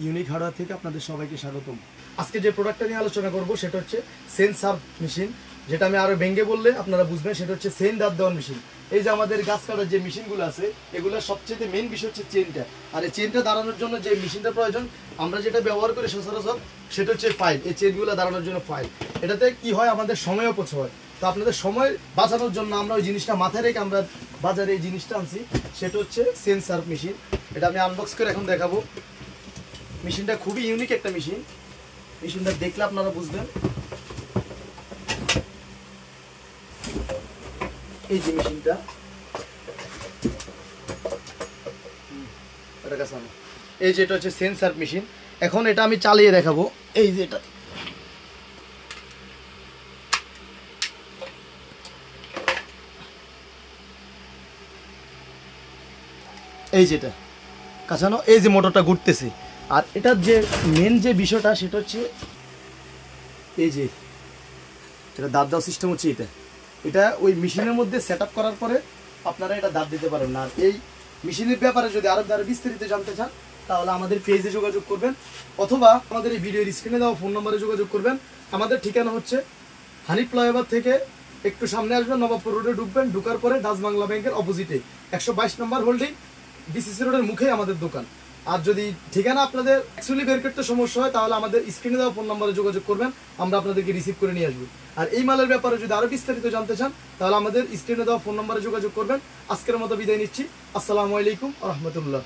Unique hardware থেকে আপনাদের সবাইকে স্বাগতম। আজকে যে প্রোডাক্টটা নিয়ে আলোচনা করব সেটা হচ্ছে সেন সার্ভ মেশিন, যেটা আমি আরো ভেঙে বললে আপনারা বুঝবেন। সেটা হচ্ছে সেন দাঁত দেওয়ার মেশিন। এই যে আমাদের গাছ কাটার যে মেশিনগুলো আছে, এগুলোর সবচেয়ে মেইন বিষয় হচ্ছে চেনটা। আর এই চেনটা দাঁড়ানোর জন্য যে মেশিনটা প্রয়োজন, আমরা যেটা ব্যবহার করি সচরাচর, সেটা হচ্ছে ফাইল। এই চেনগুলো দাঁড়ানোর জন্য ফাইল। এটাতে কি হয়, আমাদের সময় অপচয় হয়। তো আপনাদের সময় বাঁচানোর জন্য আমরা ওই জিনিসটা মাথায় রেখে আমরা বাজারে এই জিনিসটা আনছি। সেটা হচ্ছে সেন সার্ভ মেশিন। এটা আমি আনবক্স করে এখন দেখাবো। মেশিনটা খুবই ইউনিক একটা মেশিন। মেশিনটা দেখলে আপনারা বুঝবেন। এই যে মেশিনটা, এই যে এটা হচ্ছে সেন সার্ভ মেশিন। এখন এটা আমি চালিয়ে দেখাবো। এই যে এটা, এই যেটা কাছানো, এই যে মোটরটা ঘুরতেছে। আর এটার যে মেন যে বিষয়টা সেটা হচ্ছে এই যে এটা দাঁত দেওয়ার সিস্টেম হচ্ছে এটা ওই মেশিনের মধ্যে সেট আপ করার পরে আপনারা এটা দাঁত দিতে পারেন না। আর এই মেশিনের ব্যাপারে যদি আরো বিস্তারিত জানতে চান, তাহলে আমাদের পেজে যোগাযোগ করবেন, অথবা আমাদের এই ভিডিওর স্ক্রিনে দেওয়া ফোন নম্বরে যোগাযোগ করবেন। আমাদের ঠিকানা হচ্ছে হানিফ ফ্লাইওভার থেকে একটু সামনে আসবেন, নবাবপুর রোডে ঢুকবেন। ঢুকার পরে ডাচ বাংলা ব্যাংকের অপোজিটে 122 নম্বর হোল্ডিং, ডিসিসি রোডের মুখেই আমাদের দোকান। আর যদি ঠিকানা আপনাদের অ্যাকচুয়ালি বের করতে সমস্যা হয়, তাহলে আমাদের স্ক্রিনে দেওয়া ফোন নম্বরে যোগাযোগ করবেন, আমরা আপনাদেরকে রিসিভ করে নিয়ে আসবো। আর এই মালের ব্যাপারে যদি আরো বিস্তারিত জানতে চান, তাহলে আমাদের স্ক্রিনে দেওয়া ফোন নম্বরে যোগাযোগ করবেন। আজকের মতো বিদায় নিচ্ছি। আসসালামু আলাইকুম ওয়া রাহমাতুল্লাহ।